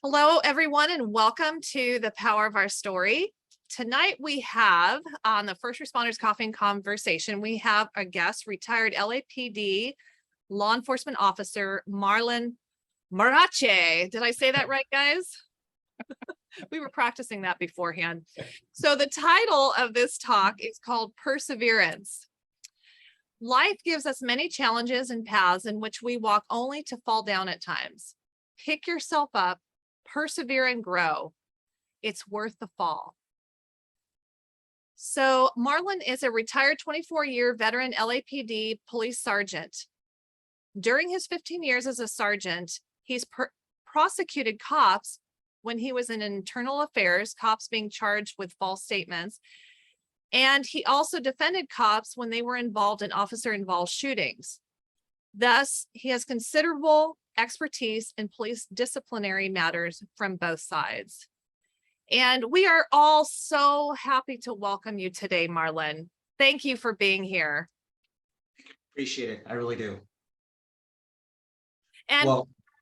Hello, everyone, and welcome to The Power of Our Story. Tonight we have on the First Responders Coffee and Conversation, we have a guest, retired LAPD law enforcement officer, Marlon Marrache. Did I say that right, guys? We were practicing that beforehand. So the title of this talk is called Perseverance. Life gives us many challenges and paths in which we walk only to fall down at times. Pick yourself up, persevere and grow. It's worth the fall. So Marlon is a retired 24-year veteran LAPD police sergeant. During his 15 years as a sergeant, he's prosecuted cops when he was in internal affairs, cops being charged with false statements. And he also defended cops when they were involved in officer-involved shootings. Thus, he has considerable expertise in police disciplinary matters from both sides. And we are all so happy to welcome you today, Marlon. Thank you for being here. Appreciate it. I really do. And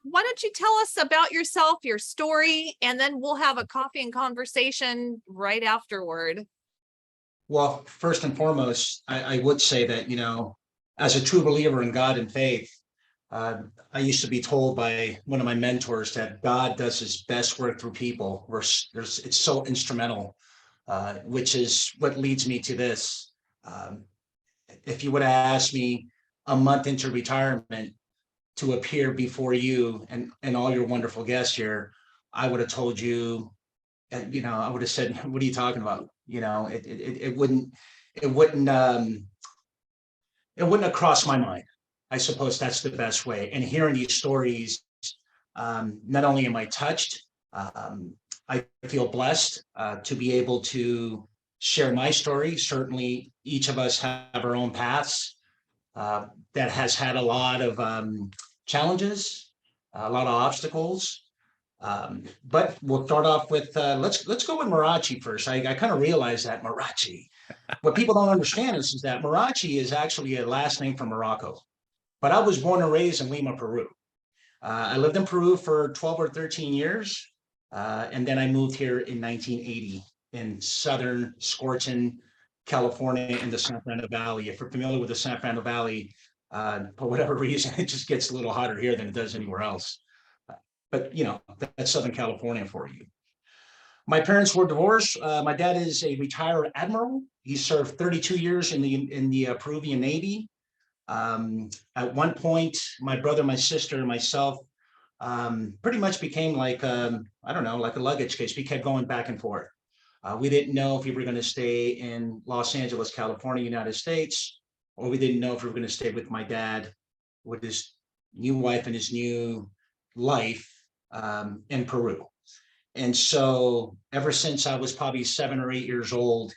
why don't you tell us about yourself, your story, and then we'll have a coffee and conversation right afterward. Well, first and foremost, I would say that, as a true believer in God and faith, I used to be told by one of my mentors that God does his best work through people. It's so instrumental, which is what leads me to this. If you would have asked me a month into retirement to appear before you and all your wonderful guests here, I would have told you, I would have said, what are you talking about? It wouldn't have crossed my mind. I suppose that's the best way. And hearing these stories, not only am I touched, I feel blessed to be able to share my story. Certainly, each of us have our own paths that has had a lot of challenges, a lot of obstacles. But we'll start off with, let's go with Marrache first. I kind of realized that Marrache. What people don't understand is that Marrache is actually a last name from Morocco. But I was born and raised in Lima, Peru. I lived in Peru for 12 or 13 years. And then I moved here in 1980 in southern scorching California in the San Fernando Valley. If you're familiar with the San Fernando Valley, for whatever reason, it just gets a little hotter here than it does anywhere else. But, that's Southern California for you. My parents were divorced. My dad is a retired admiral. He served 32 years in the Peruvian Navy. At one point, my brother, my sister, and myself pretty much became like, like a luggage case. We kept going back and forth. We didn't know if we were going to stay in Los Angeles, California, United States, or we didn't know if we were going to stay with my dad, with his new wife and his new life in Peru. And so ever since I was probably 7 or 8 years old,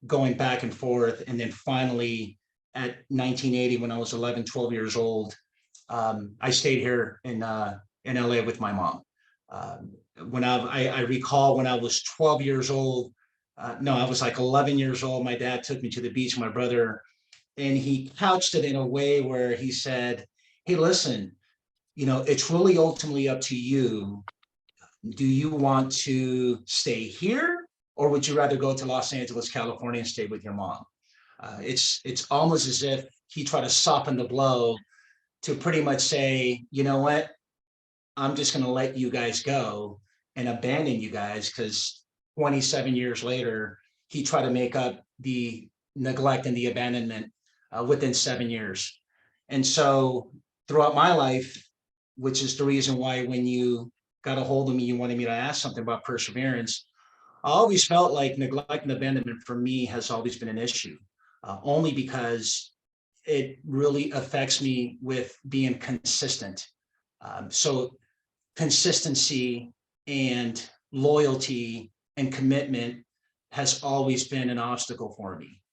going back and forth, and then finally at 1980, when I was 11, 12 years old, I stayed here in LA with my mom. When I recall when I was 12 years old, I was like 11 years old, my dad took me to the beach with my brother, and he couched it in a way where he said, hey, listen, it's really ultimately up to you. Do you want to stay here, or would you rather go to Los Angeles, California and stay with your mom? It's almost as if he tried to soften the blow to pretty much say, you know what, I'm just going to let you guys go and abandon you guys, because 27 years later, he tried to make up the neglect and the abandonment within 7 years. And so throughout my life, which is the reason why when you got a hold of me, you wanted me to ask something about perseverance, I always felt like neglect and abandonment for me has always been an issue. Only because it really affects me with being consistent. So consistency and loyalty and commitment has always been an obstacle for me.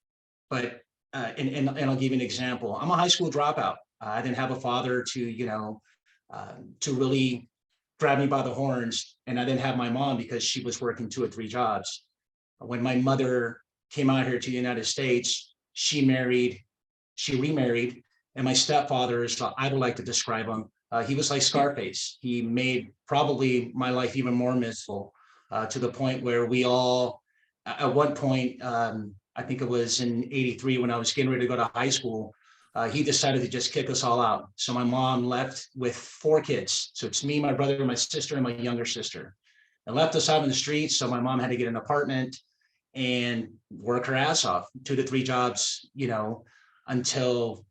But and I'll give you an example. I'm a high school dropout. I didn't have a father to really grab me by the horns, and I didn't have my mom because she was working 2 or 3 jobs. When my mother came out here to the United States, she remarried, And my stepfather is, I would like to describe him. He was like Scarface. He made probably my life even more miserable, to the point where we all, at one point, I think it was in '83 when I was getting ready to go to high school, he decided to just kick us all out. So my mom left with 4 kids. So it's me, my brother, my sister, and my younger sister, and left us out in the streets. So my mom had to get an apartment and work her ass off, 2 to 3 jobs, until,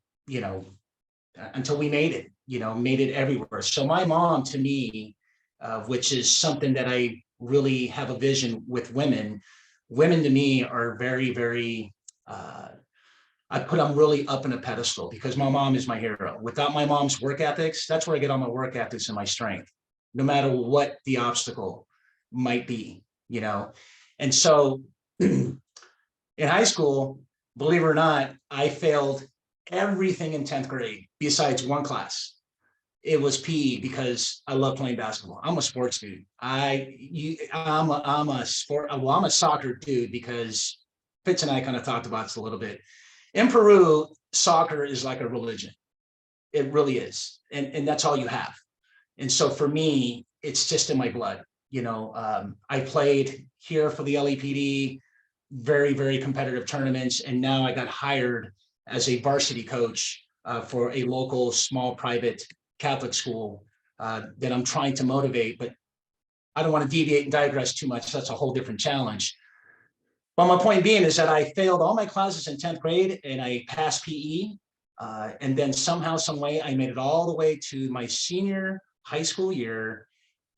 until we made it, made it everywhere. So my mom, to me, which is something that I really have a vision with women. Women to me are very, very, I put them really up in a pedestal because my mom is my hero. Without my mom's work ethics, that's where I get all my work ethics and my strength, no matter what the obstacle might be. And so in high school, believe it or not, I failed everything in 10th grade besides one class. It was PE because I love playing basketball. I'm a sports dude. I'm a soccer dude because Fitz and I kind of talked about this a little bit. In Peru, soccer is like a religion. It really is. And that's all you have. And so for me, it's just in my blood. I played here for the LAPD, very, very competitive tournaments. And now I got hired as a varsity coach for a local small private Catholic school that I'm trying to motivate. But I don't want to deviate and digress too much. That's a whole different challenge. But my point being is that I failed all my classes in 10th grade and I passed PE. And then somehow, some way, I made it all the way to my senior high school year.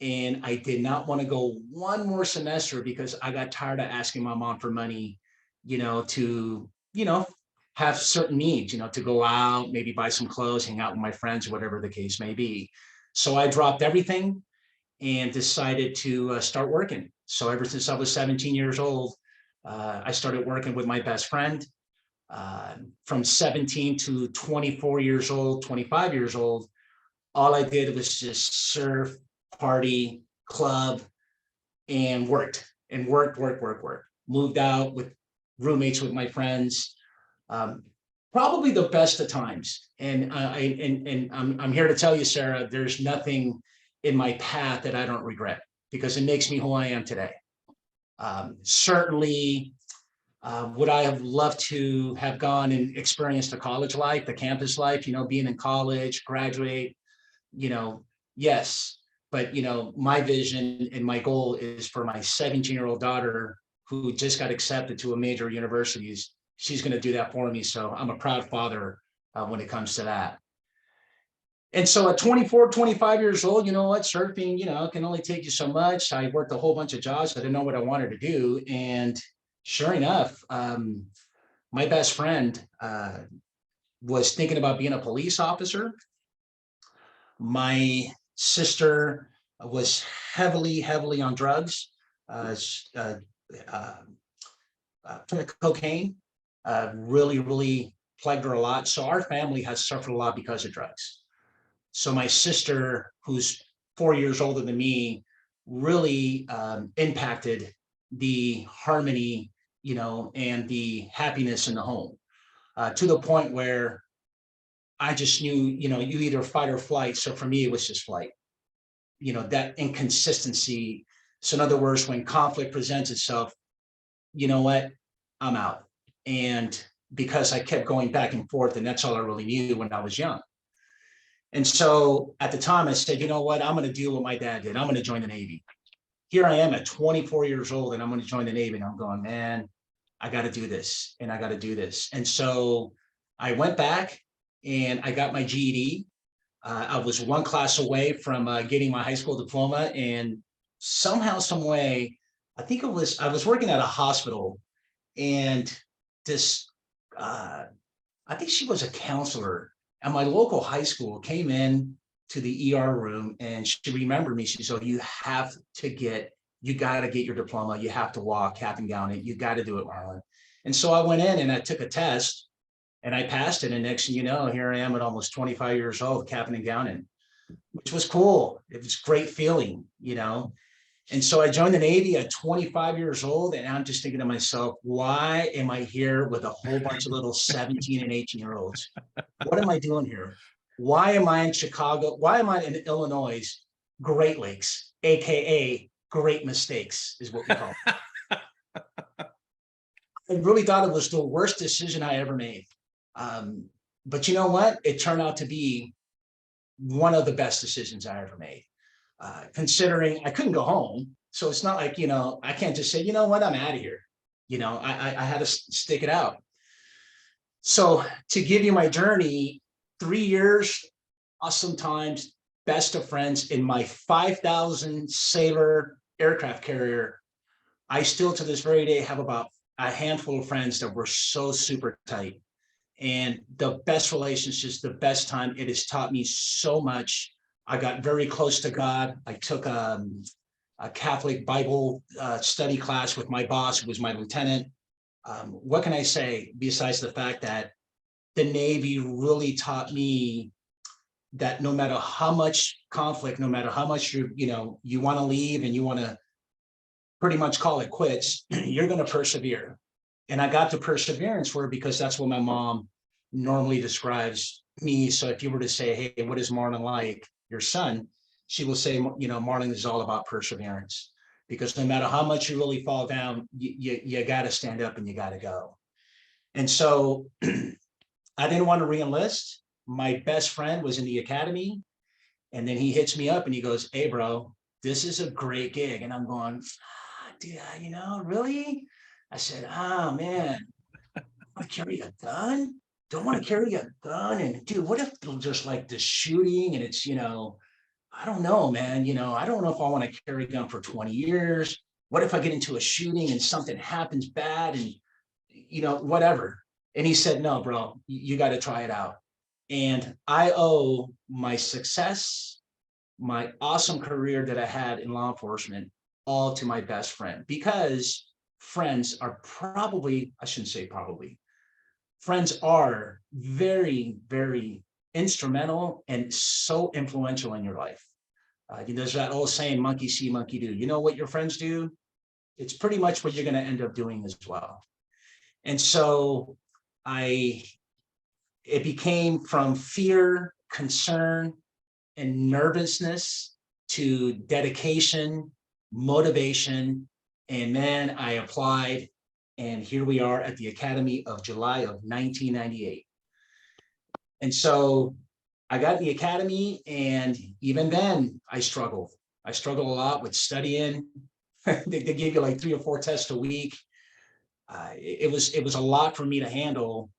And I did not want to go one more semester because I got tired of asking my mom for money, to, have certain needs, to go out, maybe buy some clothes, hang out with my friends, whatever the case may be. So I dropped everything and decided to start working. So ever since I was 17 years old, I started working with my best friend. From 17 to 24 years old, 25 years old, all I did was just surf, party, club, and worked. Moved out with roommates with my friends. Probably the best of times. And I'm here to tell you, Sarah, there's nothing in my path that I don't regret because it makes me who I am today. Certainly, would I have loved to have gone and experienced the college life, the campus life, being in college, graduate, yes. But, my vision and my goal is for my 17-year-old daughter who just got accepted to a major universities. She's going to do that for me. So I'm a proud father when it comes to that. And so at 24, 25 years old, you know what, surfing, can only take you so much. I worked a whole bunch of jobs. I didn't know what I wanted to do. And sure enough, my best friend was thinking about being a police officer. My sister was heavily on drugs, cocaine, really plagued her a lot. So our family has suffered a lot because of drugs. So my sister, who's 4 years older than me, really impacted the harmony, and the happiness in the home, to the point where I just knew, you either fight or flight. So for me, it was just flight, that inconsistency. So in other words, when conflict presents itself, you know what, I'm out. And because I kept going back and forth, and that's all I really knew when I was young. And so at the time I said, you know what, I'm going to do what my dad did. I'm going to join the Navy. Here I am at 24 years old and I'm going to join the Navy. And I'm going, man, I got to do this and I got to do this. And so I went back and I got my GED. I was one class away from getting my high school diploma. And somehow, some way, I was working at a hospital, and this, I think she was a counselor at my local high school, came in to the ER room and she remembered me. She said, you got to get your diploma. You have to walk, cap and gown it. You got to do it, Marlon. And so I went in and I took a test and I passed it. And next thing you know, here I am at almost 25 years old, capping and gowning, which was cool. It was a great feeling, And so I joined the Navy at 25 years old, and I'm just thinking to myself, why am I here with a whole bunch of little 17 and 18-year-olds? What am I doing here? Why am I in Chicago? Why am I in Illinois? Great Lakes, AKA Great Mistakes is what we call it. I really thought it was the worst decision I ever made. But you know what? It turned out to be one of the best decisions I ever made. Considering I couldn't go home. So it's not like, I can't just say, you know what, I'm out of here. I had to stick it out. So to give you my journey, 3 years, awesome times, best of friends in my 5,000 sailor aircraft carrier. I still to this very day have about a handful of friends that were so super tight, and the best relationships, the best time. It has taught me so much. I got very close to God. I took a Catholic Bible study class with my boss, who was my lieutenant. What can I say besides the fact that the Navy really taught me that no matter how much conflict, no matter how much you want to leave and you want to pretty much call it quits, you're going to persevere. And I got the perseverance word because that's what my mom normally describes me. So if you were to say, hey, what is Marlon like, your son? She will say, Marlon is all about perseverance, because no matter how much you really fall down, you got to stand up and you got to go. And so I didn't want to re-enlist. My best friend was in the academy. And then he hits me up and he goes, hey, bro, this is a great gig. And I'm going, dude, really? I said, oh, man, I want to carry a gun? Don't want to carry a gun. And dude, what if just like the shooting and it's, I don't know, man. I don't know if I want to carry a gun for 20 years. What if I get into a shooting and something happens bad and, whatever. And he said, no, bro, you got to try it out. And I owe my success, my awesome career that I had in law enforcement, all to my best friend, because friends are probably, I shouldn't say probably, friends are very, very instrumental and so influential in your life. There's that old saying, monkey see, monkey do. You know what your friends do? It's pretty much what you're going to end up doing as well. And so it became from fear, concern, and nervousness to dedication, motivation. And then I applied, and here we are at the Academy of July of 1998. And so I got in the academy, and even then I struggled. I struggled a lot with studying. They gave you like 3 or 4 tests a week. It was a lot for me to handle.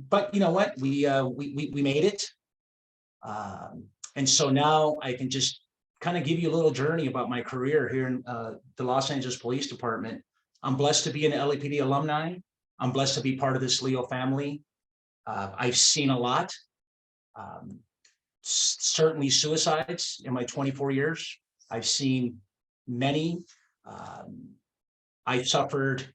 But you know what? We made it. And so now I can just kind of give you a little journey about my career here in the Los Angeles Police Department. I'm blessed to be an LAPD alumni. I'm blessed to be part of this Leo family. I've seen a lot. Certainly suicides in my 24 years. I've seen many. I suffered,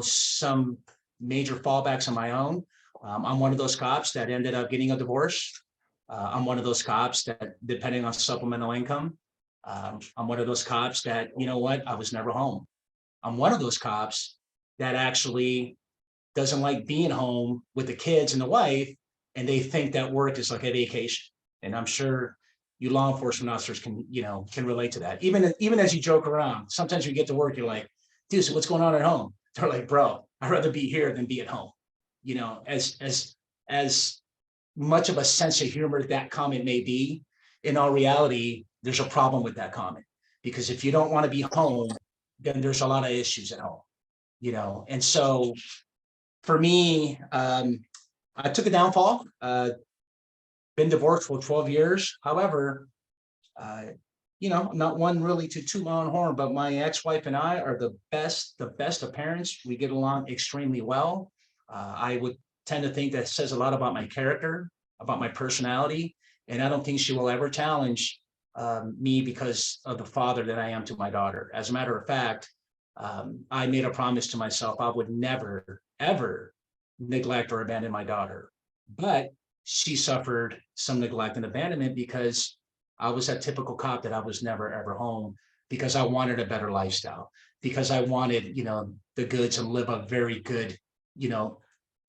some major fallbacks on my own. I'm one of those cops that ended up getting a divorce. I'm one of those cops that, depending on supplemental income, I'm one of those cops that, I was never home. I'm one of those cops that actually doesn't like being home with the kids and the wife, and they think that work is like a vacation. And I'm sure you law enforcement officers can relate to that. Even as you joke around, sometimes you get to work, you're like, dude, so what's going on at home? They're like, bro, I'd rather be here than be at home. As much of a sense of humor that comment may be, in all reality, there's a problem with that comment, because if you don't want to be home, then there's a lot of issues at home, And so for me, I took a downfall, been divorced for 12 years. However, I'm not one really to toot my own horn, but my ex-wife and I are the best of parents. We get along extremely well. I would tend to think that says a lot about my character, about my personality, and I don't think she will ever challenge me because of the father that I am to my daughter. As a matter of fact, I made a promise to myself I would never, ever neglect or abandon my daughter. But she suffered some neglect and abandonment because I was that typical cop that I was never, ever home. because I wanted a better lifestyle, because I wanted, the goods and live a very good,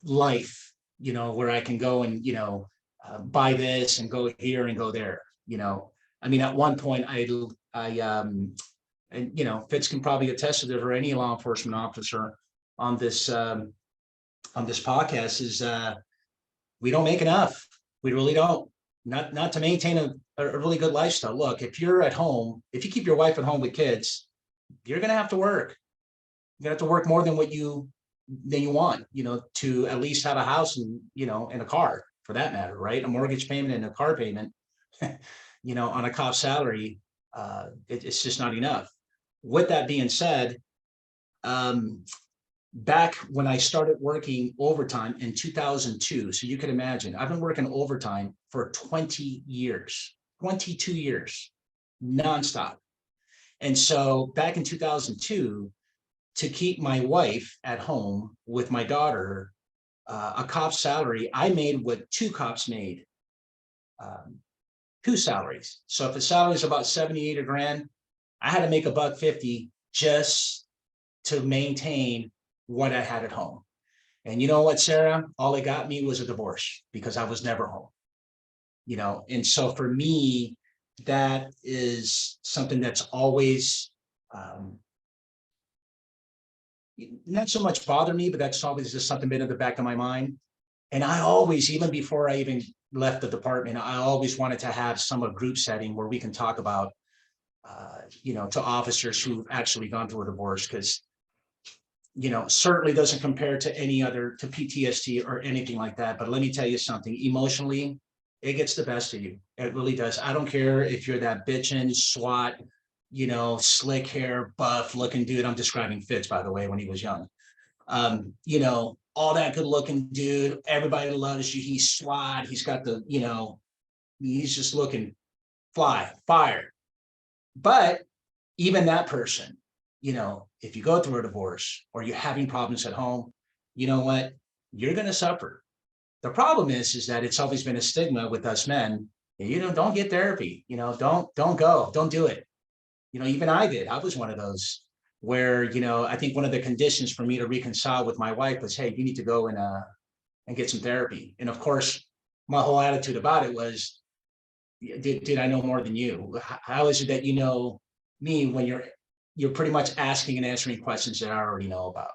life, where I can go and, buy this and go here and go there, I mean, at one point and Fitz can probably attest to this, or any law enforcement officer on this podcast, is we don't make enough. We really don't. Not to maintain a really good lifestyle. Look, if you're at home, if you keep your wife at home with kids, you're gonna have to work. You're gonna have to work more than you want, to at least have a house and and a car, for that matter, right? A mortgage payment and a car payment, on a cop's salary, it's just not enough. With that being said, back when I started working overtime in 2002, so you can imagine, I've been working overtime for 20 years, 22 years, nonstop. And so back in 2002, to keep my wife at home with my daughter, a cop's salary, I made what two cops made, two salaries. So if the salary is about 78 grand, I had to make $1.50 just to maintain what I had at home. And you know what, Sarah? All it got me was a divorce, because I was never home. And so for me, that is something that's always not so much bothered me, but that's always just something been in the back of my mind. And I always, even before I even left the department, I always wanted to have some group setting where we can talk about, to officers who've actually gone through a divorce, because certainly doesn't compare to any other, to PTSD or anything like that. But let me tell you something, emotionally, it gets the best of you. It really does. I don't care if you're that bitchin' SWAT, slick hair, buff looking dude. I'm describing Fitz, by the way, when he was young. All that good looking dude. Everybody loves you. He's SWAT. He's got the, he's just looking fire. But even that person, if you go through a divorce or you're having problems at home, you know what? You're going to suffer. The problem is that it's always been a stigma with us men. Don't get therapy. Don't go. Don't do it. Even I did. I was one of those where, I think one of the conditions for me to reconcile with my wife was, hey, you need to go and get some therapy. And of course, my whole attitude about it was, did I know more than you? How is it that you know me when you're pretty much asking and answering questions that I already know about?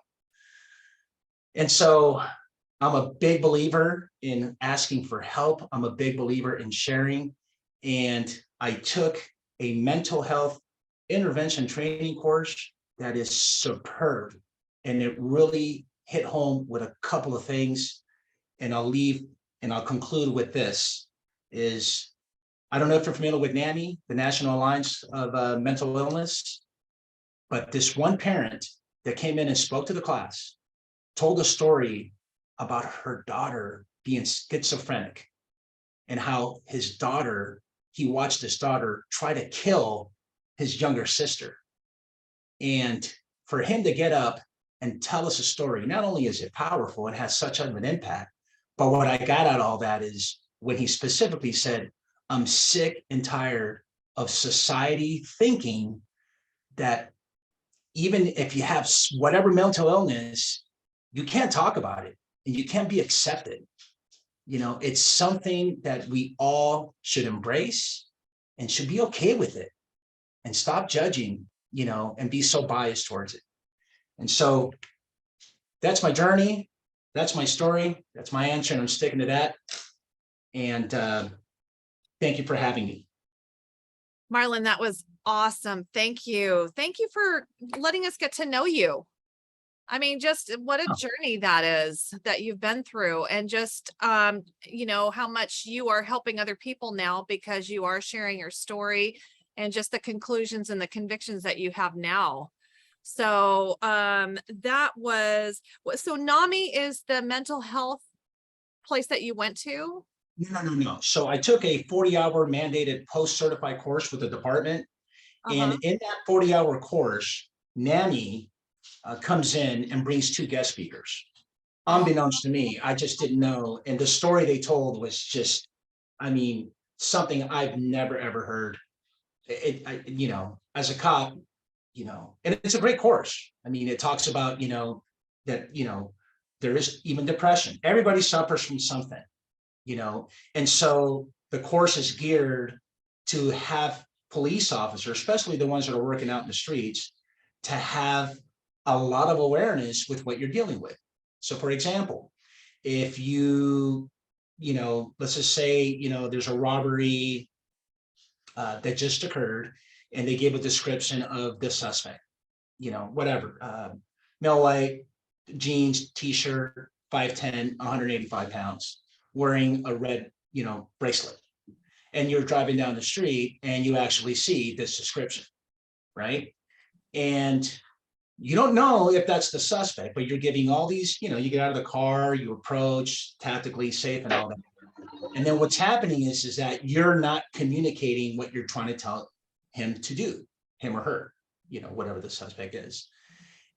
And so I'm a big believer in asking for help. I'm a big believer in sharing. And I took a mental health intervention training course that is superb. And it really hit home with a couple of things. And I'll conclude with this is, I don't know if you're familiar with NAMI, the National Alliance of Mental Illness, but this one parent that came in and spoke to the class told a story about her daughter being schizophrenic and how he watched his daughter try to kill his younger sister. And for him to get up and tell us a story, not only is it powerful, it has such an impact, but what I got out of all that is when he specifically said, I'm sick and tired of society thinking that even if you have whatever mental illness, you can't talk about it and you can't be accepted. It's something that we all should embrace and should be okay with it and stop judging, and be so biased towards it. And so that's my journey. That's my story. That's my answer. And I'm sticking to that. And thank you for having me. Marlon, that was awesome. Thank you. Thank you for letting us get to know you. I mean, just what a journey that is that you've been through, and just, how much you are helping other people now because you are sharing your story and just the conclusions and the convictions that you have now. So so NAMI is the mental health place that you went to? No. So I took a 40-hour mandated post-certified course with the department. And in that 40-hour course, NAMI comes in and brings two guest speakers. Unbeknownst to me, I just didn't know. And the story they told was just, something I've never, ever heard. you know, as a cop, you know, and it's a great course. I mean, it talks about, you know, that, you know, there is even depression. Everybody suffers from something, you know, and so the course is geared to have police officers, especially the ones that are working out in the streets, to have a lot of awareness with what you're dealing with. So for example, if you know, let's just say, you know, there's a robbery that just occurred and they give a description of the suspect, you know, whatever, male white, jeans, t-shirt, 5'10", 185 pounds, wearing a red, you know, bracelet. And you're driving down the street and you actually see this description, right? And you don't know if that's the suspect, but you're giving all these, you know, you get out of the car, you approach tactically safe and all that. And then what's happening is that you're not communicating what you're trying to tell him to do, him or her, you know, whatever the suspect is.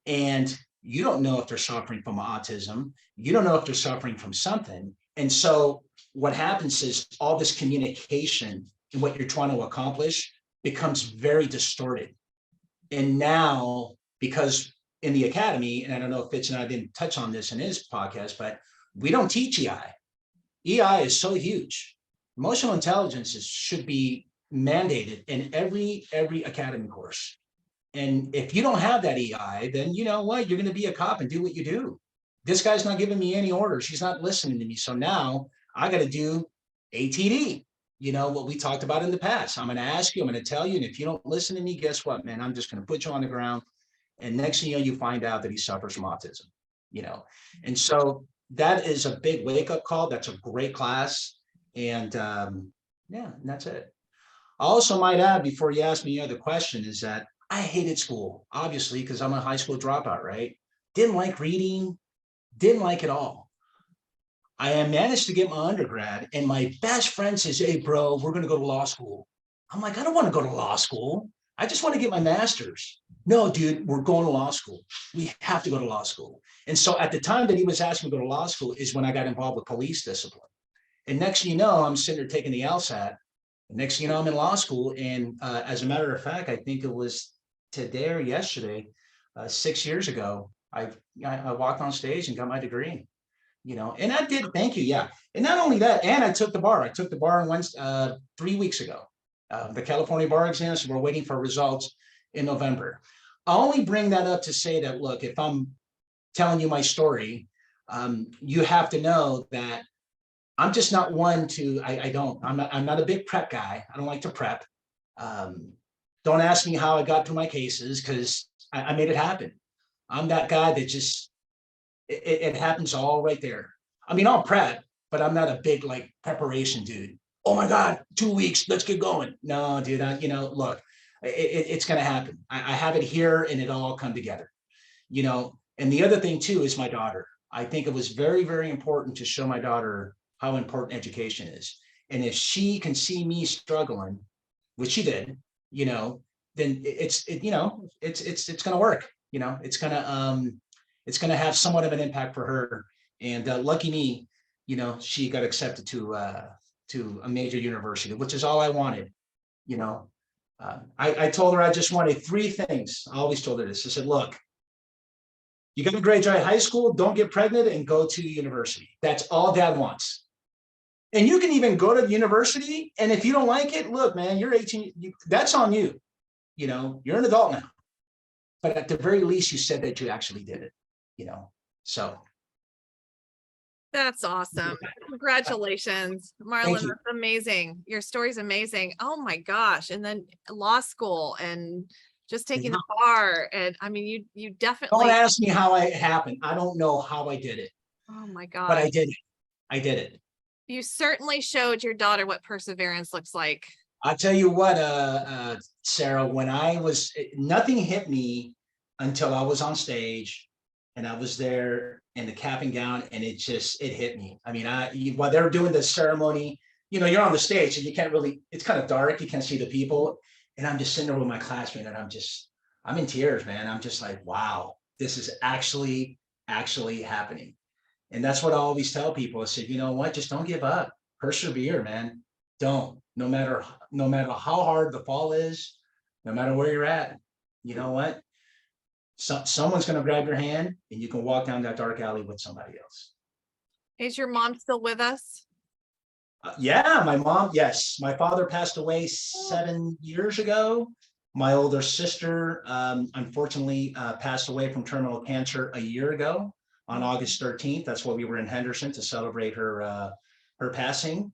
And you don't know if they're suffering from autism. You don't know if they're suffering from something. And so what happens is all this communication and what you're trying to accomplish becomes very distorted. And now, because in the academy, and I don't know if Fitz and I didn't touch on this in his podcast, but we don't teach EI. EI is so huge. Emotional intelligence should be mandated in every academy course. And if you don't have that EI, then you know what? You're going to be a cop and do what you do. This guy's not giving me any orders. He's not listening to me. So now I got to do ATD, you know, what we talked about in the past. I'm going to ask you, I'm going to tell you. And if you don't listen to me, guess what, man? I'm just going to put you on the ground. And next thing you know, you find out that he suffers from autism, you know. And so that is a big wake-up call. That's a great class. And yeah, and that's it. I also might add, before you ask me the other question, is that I hated school, obviously, because I'm a high school dropout, right? Didn't like reading, didn't like it all. I managed to get my undergrad, and my best friend says, hey, bro, we're going to go to law school. I'm like, I don't want to go to law school. I just want to get my master's. No, dude, we're going to law school. We have to go to law school. And so at the time that he was asking me to go to law school is when I got involved with police discipline. And next thing you know, I'm sitting there taking the LSAT. Next thing you know, I'm in law school. And as a matter of fact, I think it was today or yesterday, 6 years ago, I walked on stage and got my degree, you know, and I did, thank you, yeah. And not only that, and I took the bar. I took the bar on Wednesday, 3 weeks ago, the California bar exam, so we're waiting for results in November. I only bring that up to say that, look, if I'm telling you my story, you have to know that I'm just not one to, I'm not a big prep guy. I don't like to prep. Don't ask me how I got through my cases because I made it happen. I'm that guy that just, it happens all right there. I mean, I'll prep, but I'm not a big like preparation dude. Oh my God, 2 weeks, let's get going. No, dude, you know, look, it's going to happen. I have it here and it all come together, you know. And the other thing too is my daughter. I think it was very, very important to show my daughter how important education is. And if she can see me struggling, which she did, you know, then it's going to work, you know, it's going to have somewhat of an impact for her. And lucky me, you know, she got accepted to a major university, which is all I wanted, you know. I told her I just wanted 3 things. I always told her this. I said, look, you got to graduate high school, don't get pregnant, and go to university. That's all dad wants. And you can even go to university, and if you don't like it, look, man, you're 18, that's on you. You know, you're an adult now. But at the very least, you said that you actually did it, you know, so. That's awesome. Congratulations, Marlon. You. That's amazing. Your story's amazing. Oh my gosh. And then law school and just taking the bar. And I mean, you definitely. Don't ask me how it happened. I don't know how I did it. Oh my God. But I did it. I did it. You certainly showed your daughter what perseverance looks like. I'll tell you what, Sarah, when nothing hit me until I was on stage and I was there in the cap and gown, and it hit me. I mean, while they're doing the ceremony, you know, you're on the stage and you can't really, it's kind of dark. You can't see the people. And I'm just sitting there with my classmate and I'm in tears, man. I'm just like, wow, this is actually happening. And that's what I always tell people. I said, you know what, just don't give up, persevere, man. Don't. No matter how hard the fall is, no matter where you're at, you know what? Someone's going to grab your hand and you can walk down that dark alley with somebody else. Is your mom still with us? Yeah, my mom, yes. My father passed away 7 years ago. My older sister, unfortunately, passed away from terminal cancer a year ago on August 13th. That's why we were in Henderson to celebrate her passing.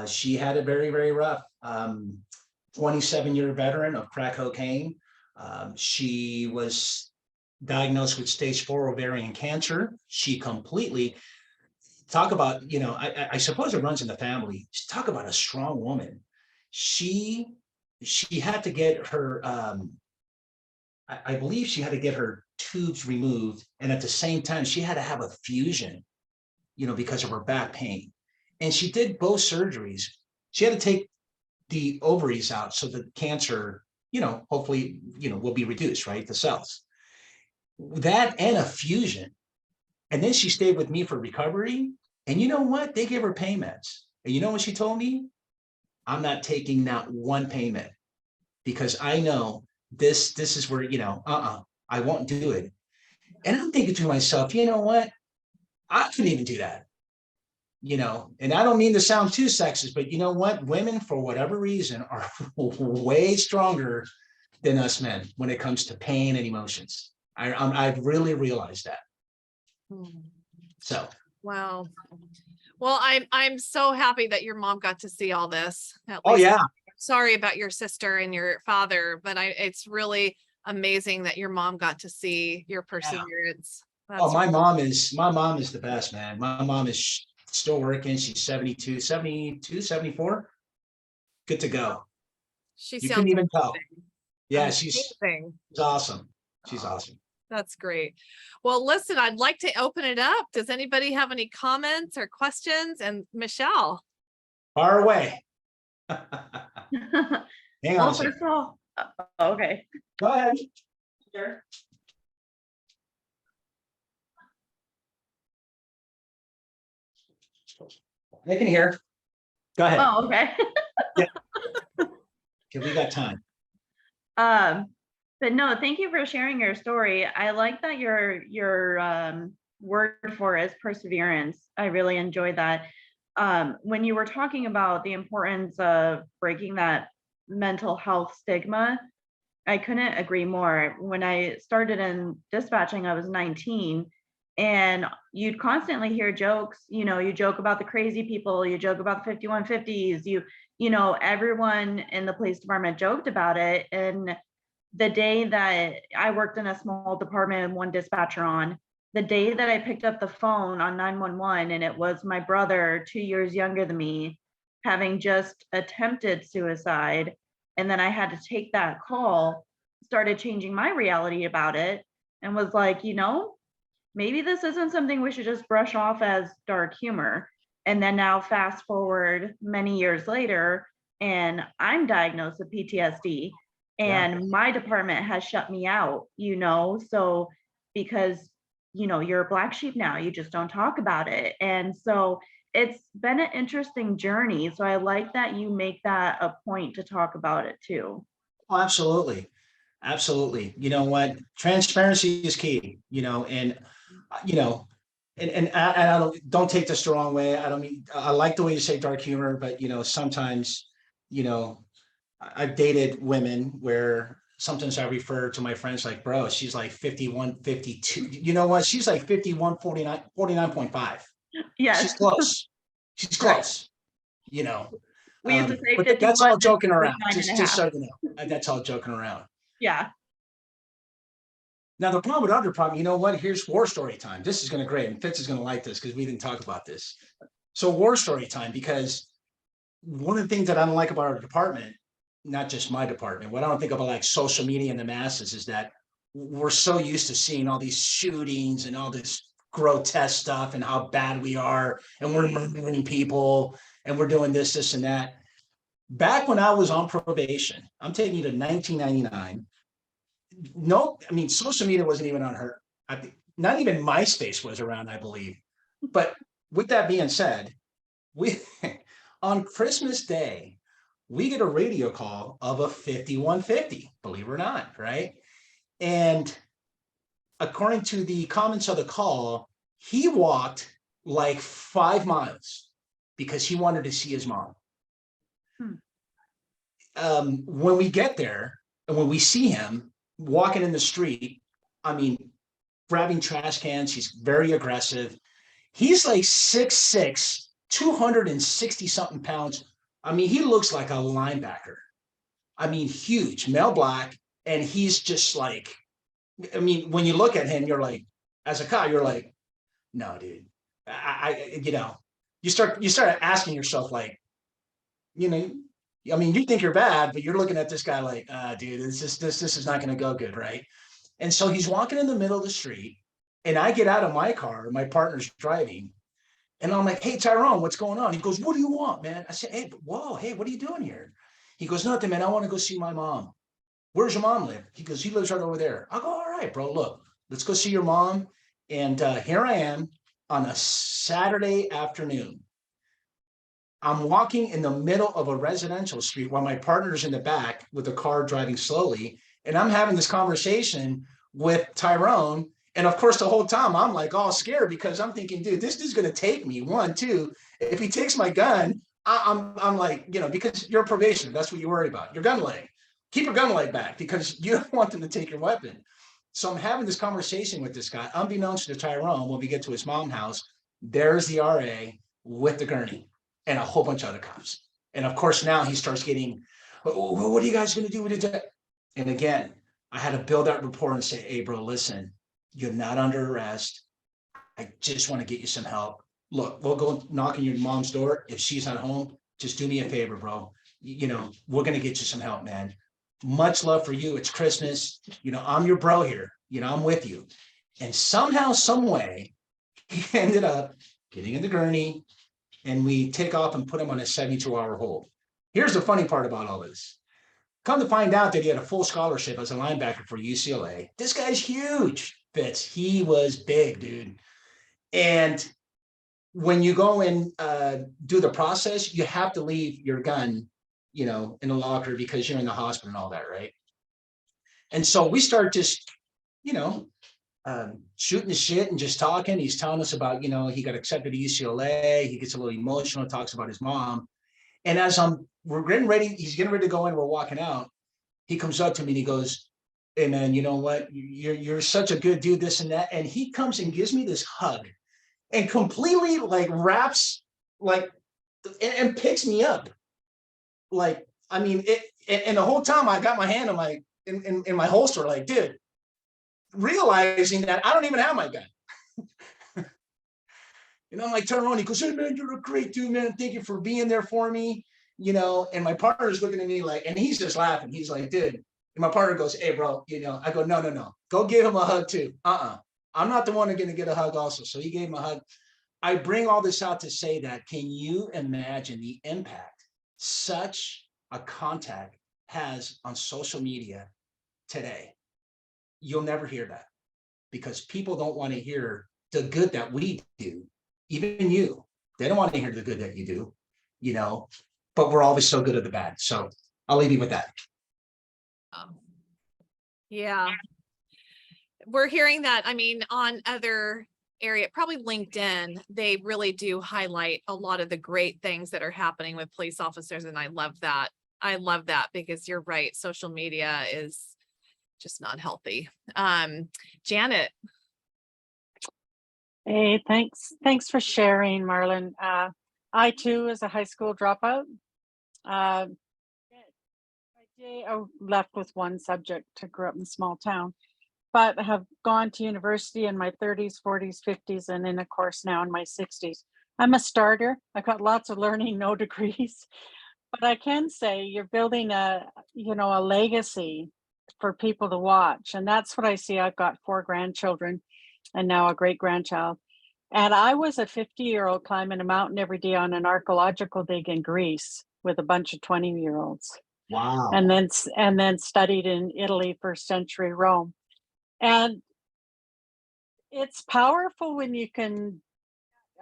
She had it very, very rough. 27-year veteran of crack cocaine. She was diagnosed with stage 4 ovarian cancer. She completely, talk about, I suppose it runs in the family. Talk about a strong woman. She had to get her, I believe she had to get her tubes removed. And at the same time, she had to have a fusion, because of her back pain. And she did both surgeries. She had to take the ovaries out so the cancer, hopefully, will be reduced, right? The cells. That and a fusion. And then she stayed with me for recovery. And you know what? They gave her pain meds. And you know what she told me? I'm not taking not one payment because I know this is where, I won't do it. And I'm thinking to myself, you know what? I couldn't even do that. And I don't mean to sound too sexist, but you know what? Women, for whatever reason, are way stronger than us men when it comes to pain and emotions. I've really realized that. So. Wow. Well, I'm so happy that your mom got to see all this. Oh yeah. Sorry about your sister and your father, but it's really amazing that your mom got to see your perseverance. Oh, my mom is the best, man. My mom is still working. She's 72, 74. Good to go. You couldn't even tell. Yeah, she's awesome. She's awesome. That's great. Well, listen, I'd like to open it up. Does anybody have any comments or questions? And Michelle. Far away. Hang on. First of all, okay. Go ahead. Sure. They can hear. Go ahead. Oh, okay. Yeah. Okay, we got time. But no, thank you for sharing your story. I like that your word for it is perseverance. I really enjoyed that. When you were talking about the importance of breaking that mental health stigma, I couldn't agree more. When I started in dispatching, I was 19, and you'd constantly hear jokes. You joke about the crazy people, you joke about the 5150s, everyone in the police department joked about it. And the day that I worked in a small department and one dispatcher on, the day that I picked up the phone on 911 and it was my brother 2 years younger than me having just attempted suicide, and then I had to take that call, started changing my reality about it and was like, maybe this isn't something we should just brush off as dark humor. And then now fast forward many years later, and I'm diagnosed with PTSD. And my department has shut me out, so because, you're a black sheep now, you just don't talk about it. And so it's been an interesting journey. So I like that you make that a point to talk about it too. Oh, absolutely. Absolutely. You know what? Transparency is key, and I don't take this the wrong way. I don't mean, I like the way you say dark humor, but, sometimes, I've dated women where sometimes I refer to my friends like, bro, she's like 51, 52. You know what? She's like 51, 49, 49.5. Yes. She's close. She's close, We used to say but 51, that's all joking around. 59 Just so you know, that's all joking around. Yeah. Now, the problem with other problem, you know what? Here's war story time. This is going to great. And Fitz is going to like this because we didn't talk about this. So war story time, because one of the things that I don't like about our department, not just my department, what I don't think about like social media and the masses is that we're so used to seeing all these shootings and all this grotesque stuff and how bad we are. And we're murdering people and we're doing this, and that. Back when I was on probation, I'm taking you to 1999. No, I mean, social media wasn't even unheard. Not even MySpace was around, I believe. But with that being said, On Christmas Day, we get a radio call of a 5150, believe it or not, right? And according to the comments of the call, he walked like 5 miles because he wanted to see his mom. When we get there and when we see him walking in the street, I mean, grabbing trash cans, he's very aggressive. He's like 6'6", 260 something pounds. I mean, he looks like a linebacker. I mean, huge, male black. And he's just like, I mean, when you look at him, you're like, as a cop, you're like, no, dude. You start asking yourself, like, I mean, you think you're bad, but you're looking at this guy like, dude, this is not going to go good, right? And so he's walking in the middle of the street, and I get out of my car, my partner's driving, and I'm like, hey, Tyrone, what's going on? He goes, what do you want, man? I said, hey, whoa, hey, what are you doing here? He goes, nothing, man. I want to go see my mom. Where's your mom live? He goes, he lives right over there. I go, all right, bro, look, let's go see your mom. And here I am on a Saturday afternoon. I'm walking in the middle of a residential street while my partner's in the back with the car driving slowly. And I'm having this conversation with Tyrone. And of course, the whole time I'm like all scared because I'm thinking, dude, this dude's going to take me. 1, 2, if he takes my gun, I'm like, because you're probation, that's what you worry about. Your gun leg. Keep your gun leg back because you don't want them to take your weapon. So I'm having this conversation with this guy, unbeknownst to Tyrone. When we get to his mom's house, there's the RA with the gurney and a whole bunch of other cops. And of course, now he starts getting, what are you guys going to do with it? And again, I had to build that rapport and say, hey, bro, listen, you're not under arrest. I just want to get you some help. Look, we'll go knock on your mom's door. If she's not home, just do me a favor, bro. We're going to get you some help, man. Much love for you. It's Christmas. I'm your bro here. I'm with you. And somehow, some way, he ended up getting in the gurney, and we take off and put him on a 72-hour hold. Here's the funny part about all this. Come to find out that he had a full scholarship as a linebacker for UCLA. This guy's huge, Fitz. He was big, dude. And when you go and do the process, you have to leave your gun, in the locker because you're in the hospital and all that, right? And so we start just, shooting the shit and just talking. He's telling us about, he got accepted to UCLA. He gets a little emotional, talks about his mom. And as we're getting ready, he's getting ready to go in, we're walking out. He comes up to me and he goes, hey man, you know what? You're such a good dude, this and that. And he comes and gives me this hug and completely like wraps like, and picks me up. Like, I mean, and the whole time I got my hand on in my holster, like, dude, realizing that I don't even have my gun. I'm like, turn around. He goes, hey man, you're a great dude, man. Thank you for being there for me. And my partner's looking at me like, and he's just laughing. He's like, dude. And my partner goes, hey bro, I go, no. Go give him a hug too. I'm not the one who's going to get a hug also. So he gave him a hug. I bring all this out to say that, can you imagine the impact such a contact has on social media today? You'll never hear that because people don't want to hear the good that we do. Even you, they don't want to hear the good that you do, but we're always so good at the bad. So I'll leave you with that. Yeah. We're hearing that, I mean, on other area, probably LinkedIn, they really do highlight a lot of the great things that are happening with police officers. And I love that. I love that because you're right. Social media is just not healthy. Janet. Hey, thanks. Thanks for sharing, Marlon. I too was a high school dropout. I left with one subject. I grew up in a small town, but have gone to university in my 30s, 40s, 50s, and then of course now in my 60s. I'm a starter. I've got lots of learning, no degrees, but I can say you're building a legacy for people to watch. And that's what I see. I've got 4 grandchildren and now a great grandchild. And I was a 50-year-old climbing a mountain every day on an archaeological dig in Greece with a bunch of 20-year-olds. Wow. And then studied in Italy, first century Rome. And it's powerful when you can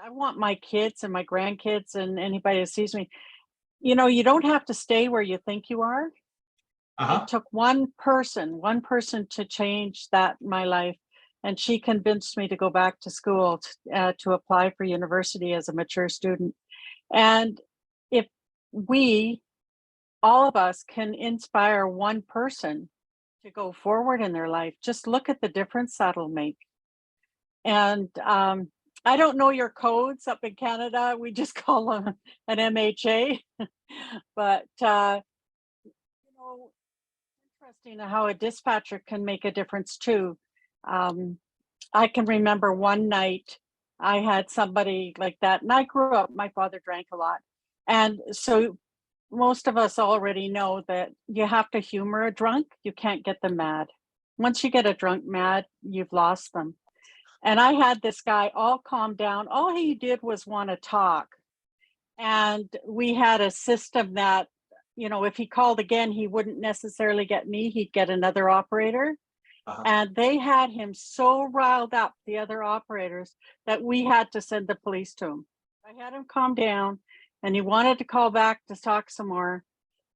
I want my kids and my grandkids and anybody who sees me, you don't have to stay where you think you are. Uh-huh. It took one person to change my life. And she convinced me to go back to school to apply for university as a mature student. And if all of us can inspire one person to go forward in their life, just look at the difference that'll make. And I don't know your codes up in Canada. We just call them an MHA. But interesting how a dispatcher can make a difference too. I can remember one night I had somebody like that, and I grew up, my father drank a lot. And so most of us already know that you have to humor a drunk. You can't get them mad. Once you get a drunk mad, you've lost them. And I had this guy all calm down. All he did was want to talk. And we had a system that, if he called again, he wouldn't necessarily get me, he'd get another operator. Uh-huh. And they had him so riled up, the other operators, that we had to send the police to him. I had him calm down and he wanted to call back to talk some more,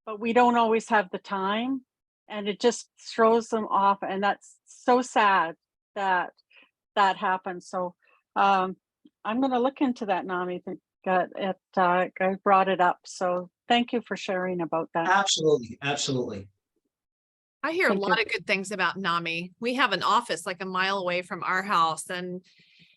but we don't always have the time, and it just throws them off. And that's so sad that that happens. So I'm going to look into that, Nami. I brought it up. So thank you for sharing about that. Absolutely. Absolutely. I hear Thank a you. lot of good things about NAMI. We have an office like a mile away from our house, and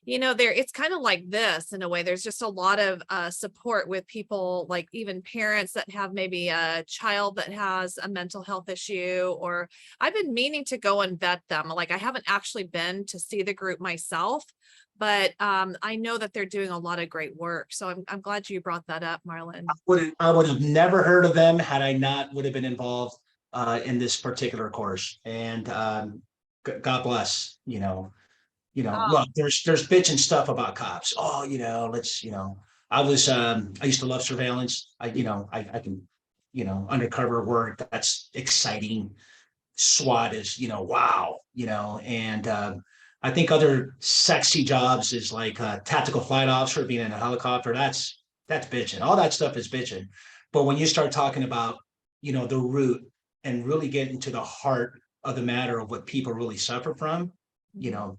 it's kind of like this in a way. There's just a lot of support with people, like even parents that have maybe a child that has a mental health issue, or I've been meaning to go and vet them. Like I haven't actually been to see the group myself, but I know that they're doing a lot of great work. So I'm glad you brought that up, Marlon. I would have never heard of them had I not would have been involved in this particular course. And God bless, look, there's bitching stuff about cops. Oh, I used to love surveillance. I can, undercover work. That's exciting. SWAT is, wow, and I think other sexy jobs is like tactical flight officer, being in a helicopter. That's bitching. All that stuff is bitching. But when you start talking about, the root and really getting to the heart of the matter of what people really suffer from,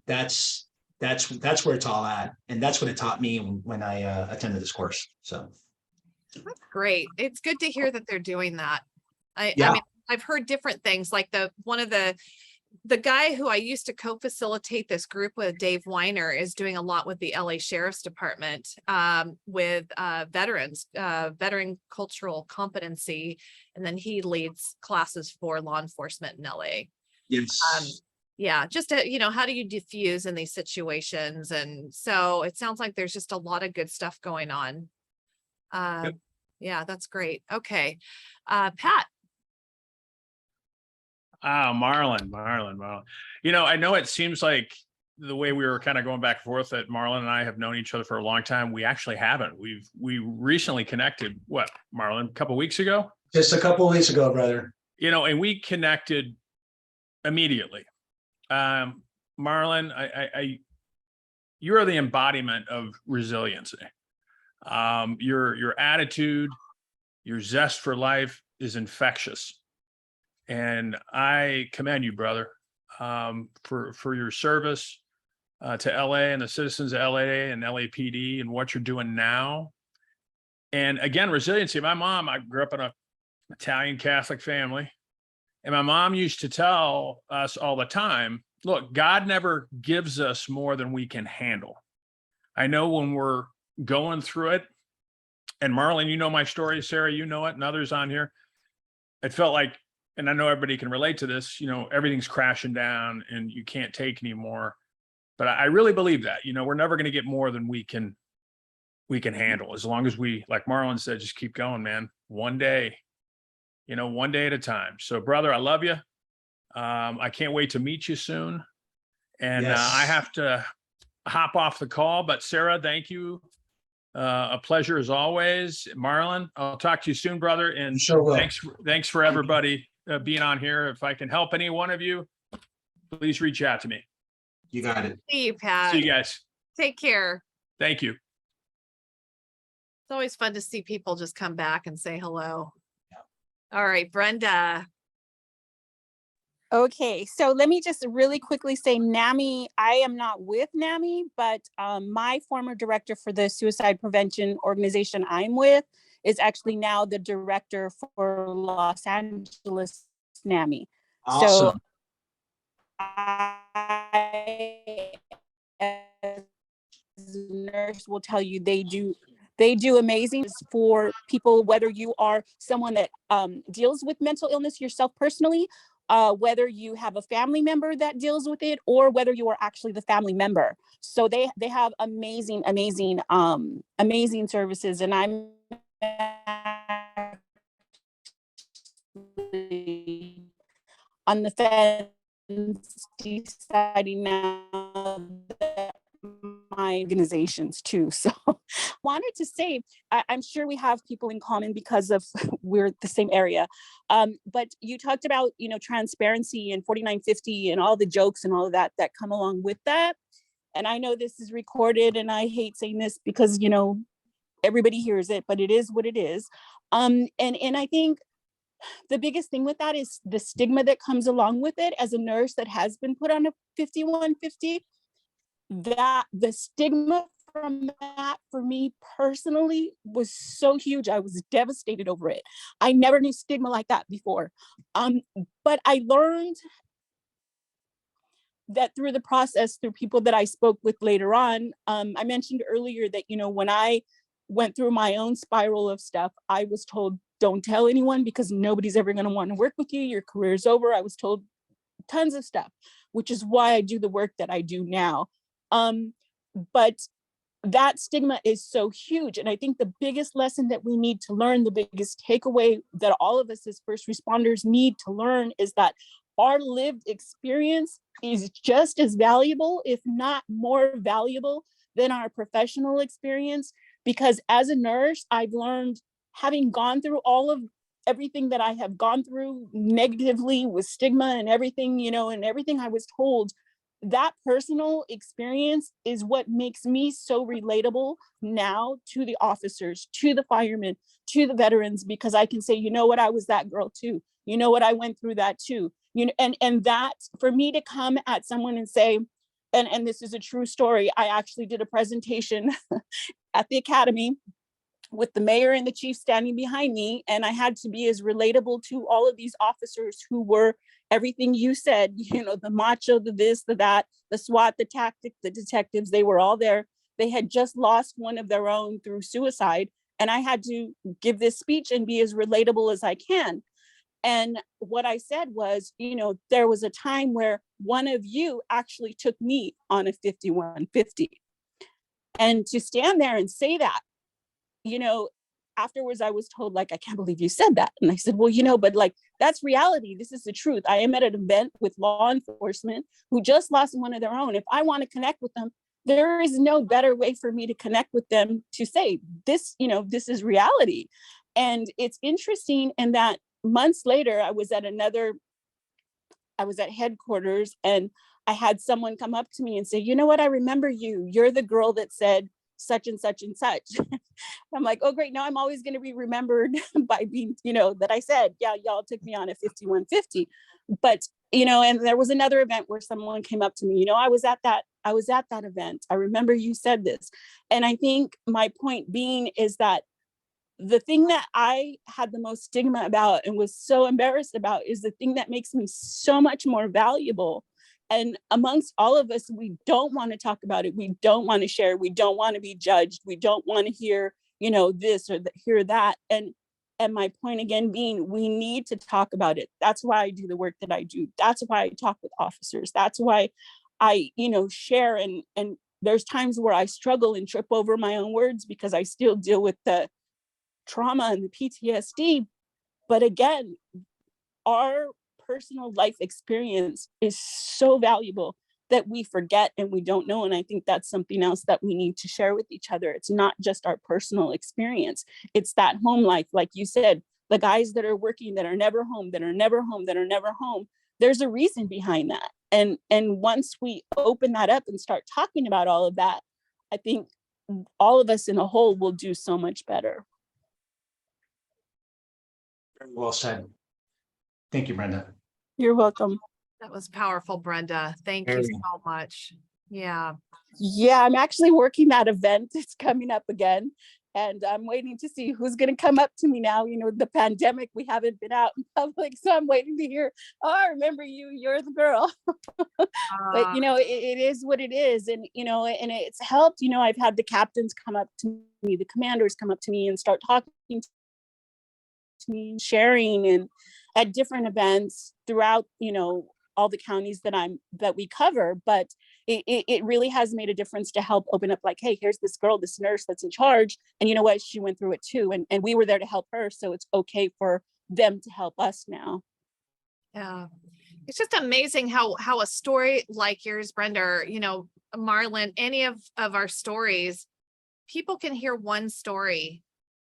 that's where it's all at. And that's what it taught me when I attended this course. So That's great. It's good to hear that they're doing that. I Yeah. mean, I've heard different things, like one of the guy who I used to co-facilitate this group with, Dave Weiner, is doing a lot with the LA Sheriff's Department with veterans, veteran cultural competency. And then he leads classes for law enforcement in LA. Yes. Yeah, just to, how do you diffuse in these situations? And so it sounds like there's just a lot of good stuff going on. Yep. Yeah, that's great. Okay. Pat. Marlon. I know it seems like the way we were kind of going back and forth that Marlon and I have known each other for a long time. We actually haven't. We recently connected, Marlon, a couple of weeks ago? Just a couple of weeks ago, brother. And we connected immediately. Marlon, you are the embodiment of resiliency. Your attitude, your zest for life is infectious. And I commend you, brother, for your service to LA and the citizens of LA and LAPD and what you're doing now. And again, resiliency. My mom, I grew up in an Italian Catholic family, and my mom used to tell us all the time, look, God never gives us more than we can handle. I know when we're going through it, and Marlon, you know my story, Sarah, you know it, and others on here, it felt like, and I know everybody can relate to this, everything's crashing down and you can't take anymore. But I really believe that, we're never going to get more than we can handle, as long as we, like Marlon said, just keep going, man. One day at a time. So brother, I love you. I can't wait to meet you soon. And Yes. I have to hop off the call, but Sarah, thank you. A pleasure as always. Marlon, I'll talk to you soon, brother. And Sure will. Thanks for everybody being on here. If I can help any one of you, please reach out to me. You got it. See you, Pat. See you guys. Take care. Thank you. It's always fun to see people just come back and say hello. Yeah. All right, Brenda. Okay, so let me just really quickly say NAMI, I am not with NAMI, but my former director for the suicide prevention organization I'm with is actually now the director for Los Angeles NAMI. So Awesome. I, as a nurse, will tell you they do amazing for people, whether you are someone that deals with mental illness yourself personally, whether you have a family member that deals with it, or whether you are actually the family member. So they have amazing services, and I'm on the fence deciding now that my organizations too. So wanted to say, I'm sure we have people in common because of we're the same area. But you talked about, transparency and 4950 and all the jokes and all of that come along with that. And I know this is recorded and I hate saying this because, everybody hears it, but it is what it is. And I think the biggest thing with that is the stigma that comes along with it. As a nurse that has been put on a 5150, that the stigma from that for me personally was so huge. I was devastated over it. I never knew stigma like that before. But I learned that through the process, through people that I spoke with later on. I mentioned earlier that, when I went through my own spiral of stuff, I was told, don't tell anyone because nobody's ever going to want to work with you. Your career's over. I was told tons of stuff, which is why I do the work that I do now. But that stigma is so huge. And I think the biggest lesson that we need to learn, the biggest takeaway that all of us as first responders need to learn is that our lived experience is just as valuable, if not more valuable than our professional experience. Because as a nurse, I've learned, having gone through all of everything that I have gone through negatively with stigma and everything, and everything I was told, that personal experience is what makes me so relatable now to the officers, to the firemen, to the veterans, because I can say, what, I was that girl too. What, I went through that too. And that for me to come at someone and say, and this is a true story, I actually did a presentation at the academy with the mayor and the chief standing behind me. And I had to be as relatable to all of these officers who were everything you said, the macho, the this, the that, the SWAT, the tactic, the detectives, they were all there. They had just lost one of their own through suicide. And I had to give this speech and be as relatable as I can. And what I said was, there was a time where one of you actually took me on a 5150. And to stand there and say that, afterwards I was told, I can't believe you said that. And I said, well, but that's reality. This is the truth. I am at an event with law enforcement who just lost one of their own. If I want to connect with them, there is no better way for me to connect with them to say this, this is reality. And it's interesting in that months later, I was at headquarters and I had someone come up to me and say, what, I remember you. You're the girl that said such and such and such. I'm like, oh, great. Now I'm always going to be remembered by being, that I said, yeah, y'all took me on a 5150. But, and there was another event where someone came up to me, I was at that event. I remember you said this. And I think my point being is that the thing that I had the most stigma about and was so embarrassed about is the thing that makes me so much more valuable. And amongst all of us, we don't want to talk about it. We don't want to share. We don't want to be judged. We don't want to hear, this or hear that. And my point again being, we need to talk about it. That's why I do the work that I do. That's why I talk with officers. That's why I, share. And there's times where I struggle and trip over my own words because I still deal with the trauma and the PTSD. But again, our personal life experience is so valuable that we forget and we don't know. And I think that's something else that we need to share with each other. It's not just our personal experience. It's that home life. Like you said, the guys that are working, that are never home, that are never home, that are never home. There's a reason behind that. And once we open that up and start talking about all of that, I think all of us in a whole will do so much better. Very well said. Thank you, Brenda. You're welcome. That was powerful, Brenda. Thank you so much. Yeah. Yeah, I'm actually working that event. It's coming up again. And I'm waiting to see who's going to come up to me now. You know, the pandemic, we haven't been out in public. So I'm waiting to hear, oh, I remember you, you're the girl. But, you know, it is what it is. And, you know, and it's helped. You know, I've had the captains come up to me, the commanders come up to me and start talking to me, sharing, and at different events throughout, you know, all the counties that we cover. But it really has made a difference to help open up, like, hey, here's this girl, this nurse that's in charge. And you know what? She went through it too. And we were there to help her. So it's okay for them to help us now. Yeah. It's just amazing how a story like yours, Brenda, you know, Marlon, any of our stories, people can hear one story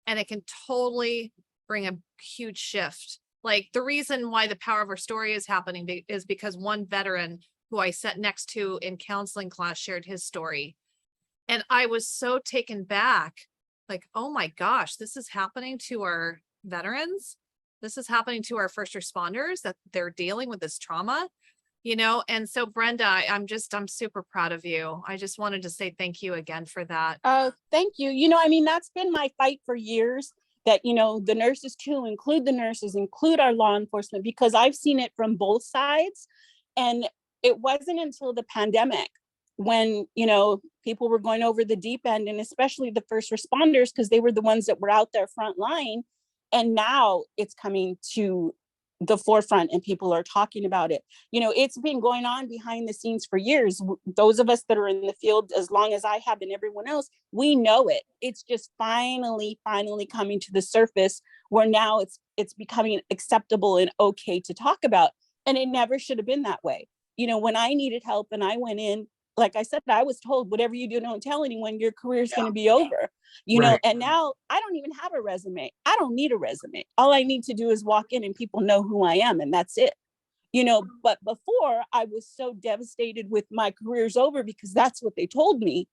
and it can totally bring a huge shift. Like the reason why the power of our story is happening is because one veteran who I sat next to in counseling class shared his story. And I was so taken back, like, oh my gosh, this is happening to our veterans. This is happening to our first responders, that they're dealing with this trauma, you know? And so Brenda, I'm super proud of you. I just wanted to say thank you again for that. Thank you. You know, I mean, that's been my fight for years, that, you know, the nurses too, include the nurses, include our law enforcement, because I've seen it from both sides. And it wasn't until the pandemic when, you know, people were going over the deep end, and especially the first responders, because they were the ones that were out there front line. And now it's coming to the forefront and people are talking about it. You know, it's been going on behind the scenes for years. Those of us that are in the field as long as I have and everyone else, we know it. It's just finally coming to the surface where now it's becoming acceptable and okay to talk about. And it never should have been that way. You know, when I needed help and I went in, like I said, I was told, whatever you do, don't tell anyone, your career is going to be over, you know, and now I don't even have a resume. I don't need a resume. All I need to do is walk in and people know who I am, and that's it, you know. But before, I was so devastated with my career's over because that's what they told me,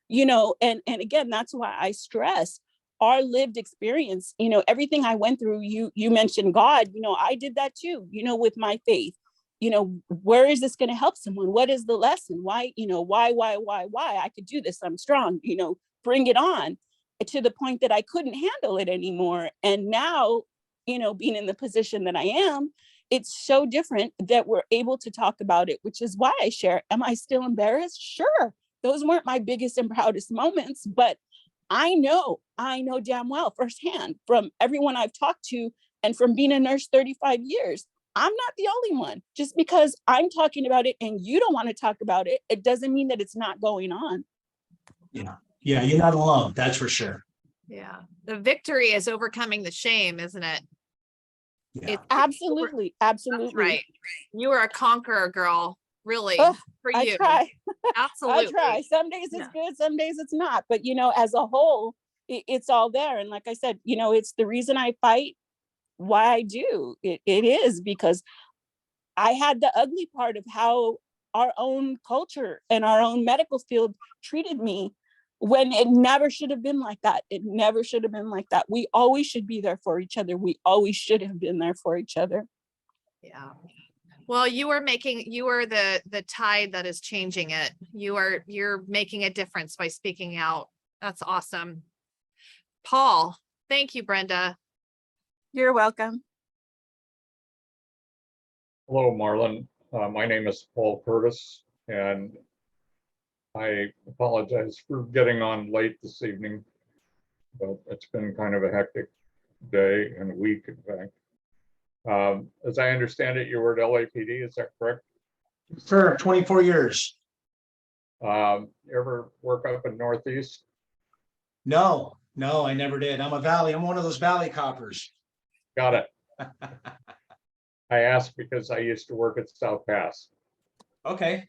you know, and again, that's why I stress our lived experience, you know, everything I went through. You mentioned God, you know, I did that too, you know, with my faith. You know, where is this going to help someone? What is the lesson? Why, you know, why? I could do this. I'm strong, you know, bring it on, to the point that I couldn't handle it anymore. And now, you know, being in the position that I am, it's so different that we're able to talk about it, which is why I share. Am I still embarrassed? Sure. Those weren't my biggest and proudest moments, but I know damn well firsthand from everyone I've talked to and from being a nurse 35 years, I'm not the only one. Just because I'm talking about it and you don't want to talk about it, it doesn't mean that it's not going on. Yeah, you're not alone. That's for sure. Yeah. The victory is overcoming the shame, isn't it? Yeah. Absolutely. That's right. You are a conqueror, girl. Really, for you. I try. Absolutely. I try. Some days it's good, some days it's not. But, you know, as a whole, it's all there. And like I said, you know, it's the reason I fight, why I do. It is because I had the ugly part of how our own culture and our own medical field treated me, when it never should have been like that. It never should have been like that. We always should be there for each other. We always should have been there for each other. Yeah. Well, you are the tide that is changing it. You're making a difference by speaking out. That's awesome. Paul, thank you, Brenda. You're welcome. Hello, Marlon. My name is Paul Curtis, and I apologize for getting on late this evening, but it's been kind of a hectic day and week, in fact. As I understand it, you were at LAPD, is that correct? For 24 years. You ever work up in Northeast? No, I never did. I'm one of those valley coppers. Got it. I asked because I used to work at South Pass. Okay.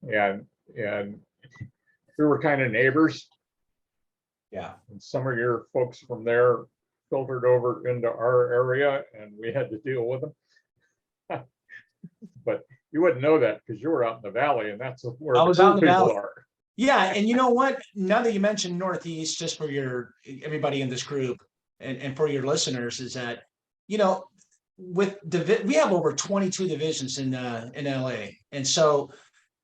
And we were kind of neighbors. Yeah. And some of your folks from there filtered over into our area and we had to deal with them. But you wouldn't know that because you were out in the valley, and that's where I was out in the people valley. are. Yeah, and you know what? Now that you mentioned Northeast, just for everybody in this group and for your listeners, is that, you know, we have over 22 divisions in LA. And so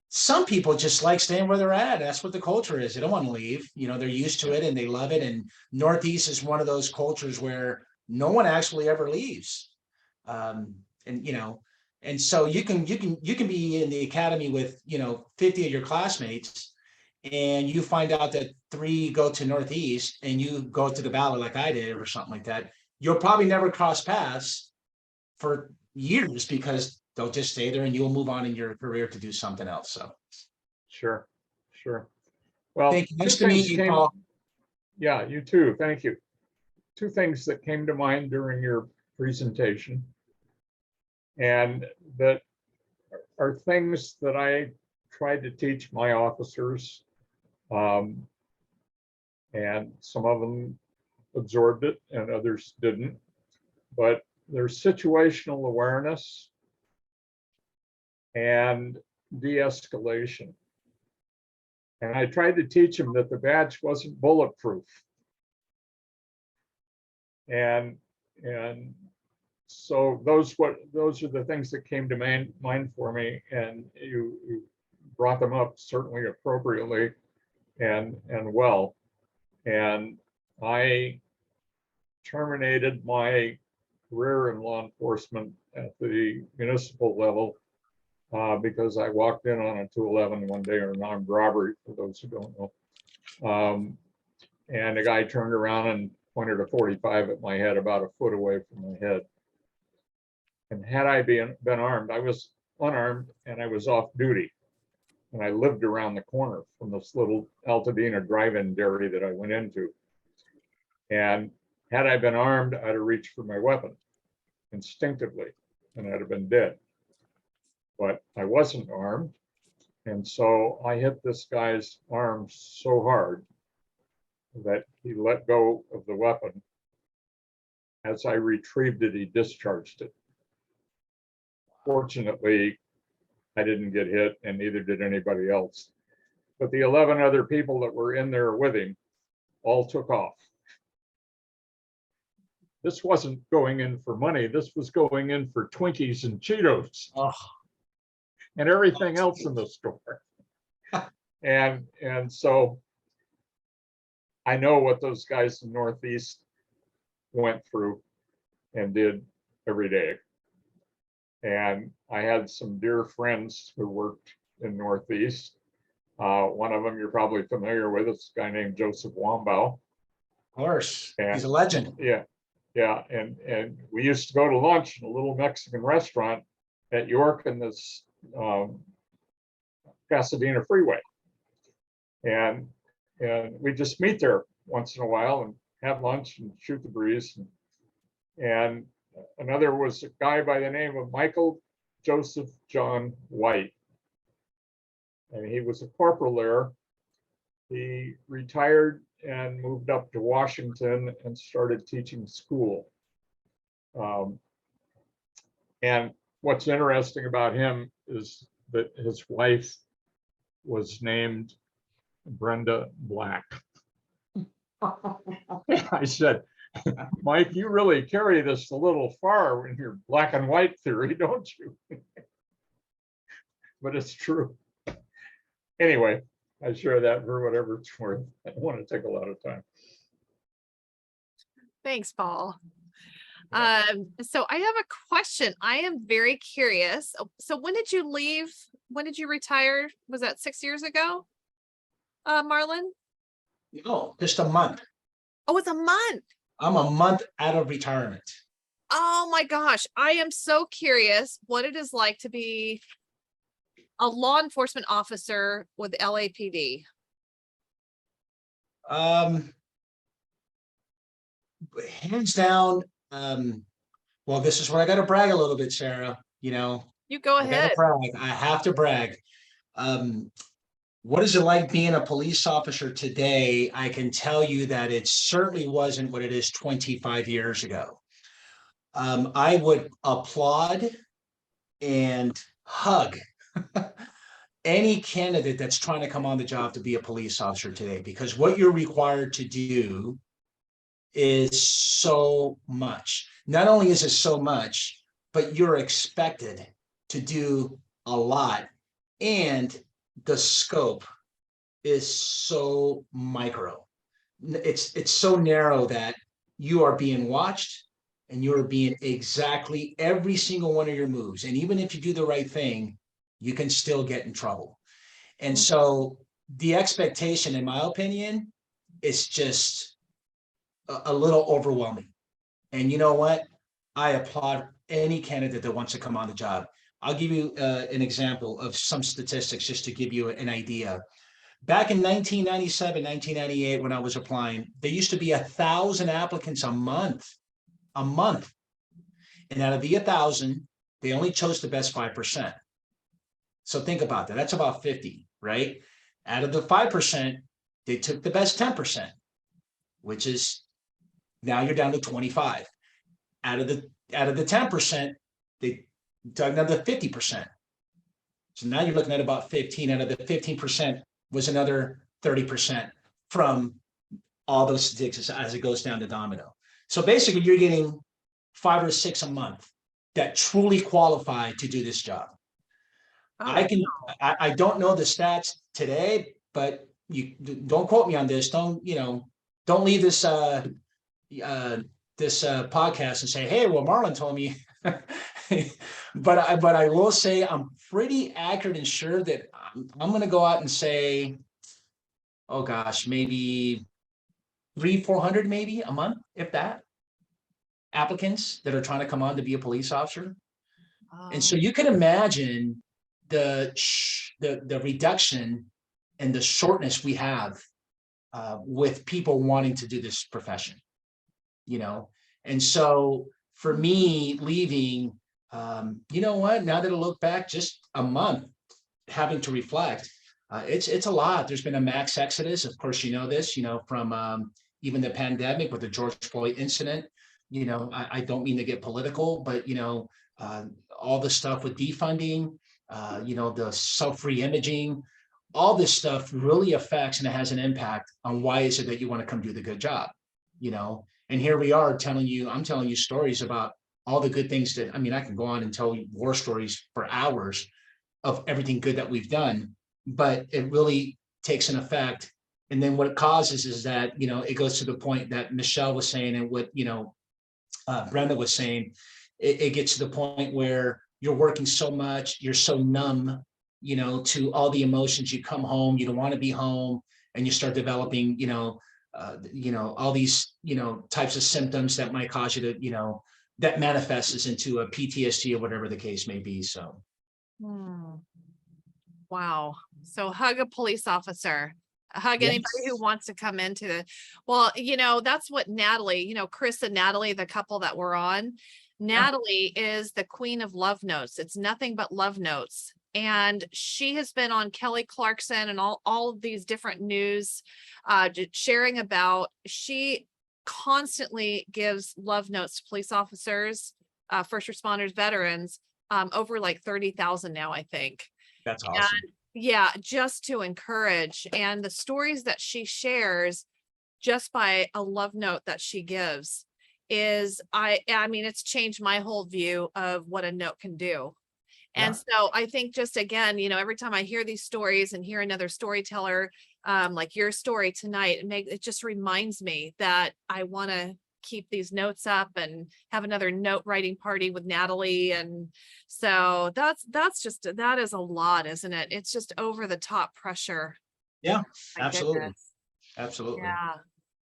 some people just like staying where they're at. That's what the culture is. They don't want to leave. You know, they're used to it and they love it. And Northeast is one of those cultures where no one actually ever leaves. And you know, and so you can be in the academy with, you know, 50 of your classmates, and you find out that 3 go to Northeast and you go to the Valley like I did or something like that. You'll probably never cross paths for years because they'll just stay there and you'll move on in your career to do something else. So Sure, sure. Well, thank you. two Nice to meet things you, came. Paul. Yeah, you too. Thank you. Two things that came to mind during your presentation, and that are things that I tried to teach my officers, and some of them absorbed it and others didn't. But there's situational awareness and de-escalation. And I tried to teach them that the badge wasn't bulletproof. And so those are the things that came to mind for me, and you brought them up certainly appropriately and well. And I terminated my career in law enforcement at the municipal level because I walked in on a 211 one day, or an armed robbery, for those who don't know. And the guy turned around and pointed a 45 at my head about a foot away from my head. And had I been armed, I was unarmed and I was off duty. And I lived around the corner from this little Altadena drive-in dairy that I went into. And had I been armed, I'd have reached for my weapon instinctively and I'd have been dead. But I wasn't armed. And so I hit this guy's arm so hard that he let go of the weapon. As I retrieved it, he discharged it. Fortunately, I didn't get hit, and neither did anybody else. But the 11 other people that were in there with him all took off. This wasn't going in for money. This was going in for Twinkies and Cheetos. Oh. And everything else in the store. And so I know what those guys in Northeast went through and did every day. And I had some dear friends who worked in Northeast. One of them you're probably familiar with, is a guy named Joseph Wambaugh. Of course, And he's a legend. yeah, and we used to go to lunch in a little Mexican restaurant at York and this Pasadena freeway, and we just meet there once in a while and have lunch and shoot the breeze. And another was a guy by the name of Michael Joseph John White, and he was a corporal there. He retired and moved up to Washington and started teaching school. And what's interesting about him is that his wife was named Brenda Black. I said, Mike, you really carry this a little far in your black and white theory, don't you? But it's true. Anyway, I share that for whatever it's worth. I don't want to take a lot of time. Thanks, Paul. So I have a question. I am very curious. So when did you leave? When did you retire? Was that 6 years ago? Marlon? No, just a month. Oh, it's a month. I'm a month out of retirement. Oh my gosh. I am so curious what it is like to be a law enforcement officer with LAPD. Hands down. Well, this is where I got to brag a little bit, Sarah. You know, You go I gotta ahead. brag. I have to brag. What is it like being a police officer today? I can tell you that it certainly wasn't what it is 25 years ago. I would applaud and hug any candidate that's trying to come on the job to be a police officer today, because what you're required to do is so much. Not only is it so much, but you're expected to do a lot, and the scope is so micro. It's so narrow that you are being watched, and you are being exactly every single one of your moves. And even if you do the right thing, you can still get in trouble. And so the expectation, in my opinion, is just a little overwhelming. And you know what? I applaud any candidate that wants to come on the job. I'll give you an example of some statistics just to give you an idea. Back in 1997, 1998, when I was applying, there used to be 1,000 applicants a month. And out of the 1,000, they only chose the best 5%. So think about that. That's about 50, right? Out of the 5%, they took the best 10%, which is now you're down to 25. Out of the 10%, they took another 50%. So now you're looking at about 15. Out of the 15% was another 30% from all those statistics as it goes down to domino. So basically, you're getting 5 or 6 a month that truly qualify to do this job. I don't know the stats today, but you don't quote me on this. Don't leave this podcast and say, hey, well, Marlon told me. but I will say I'm pretty accurate and sure that I'm going to go out and say, oh gosh, maybe 300-400 maybe a month, if that, applicants that are trying to come on to be a police officer. And so you can imagine the reduction and the shortness we have with people wanting to do this profession, And so for me leaving, you know what, now that I look back, just a month having to reflect, it's a lot. There's been a max exodus. Of course, this, from even the pandemic with the George Floyd incident. I don't mean to get political, but, all the stuff with defunding, the self re-imaging, all this stuff really affects and it has an impact on why is it that you want to come do the good job, And here we are I'm telling you stories about all the good things that, I can go on and tell you war stories for hours of everything good that we've done, but it really takes an effect. And then what it causes is that, it goes to the point that Michelle was saying and what, Brenda was saying, it gets to the point where you're working so much, you're so numb, to all the emotions. You come home, you don't want to be home, and you start developing, all these, types of symptoms that might cause you to, that manifests into a PTSD or whatever the case may be. So. Wow. So hug a police officer. Hug Yes. anybody who wants to come into the, well, that's what Natalie, Chris and Natalie, the couple that we're on, Natalie is the queen of love notes. It's nothing but love notes. And she has been on Kelly Clarkson and all of these different news, sharing about, she constantly gives love notes to police officers, first responders, veterans, over like 30,000 now, I think. That's awesome. And yeah, just to encourage, and the stories that she shares just by a love note that she gives is, it's changed my whole view of what a note can do. And so I think just again, every time I hear these stories and hear another storyteller, like your story tonight, it just reminds me that I want to keep these notes up and have another note writing party with Natalie. And so that is a lot, isn't it? It's just over the top pressure. Yeah, My absolutely. goodness. Absolutely. Yeah.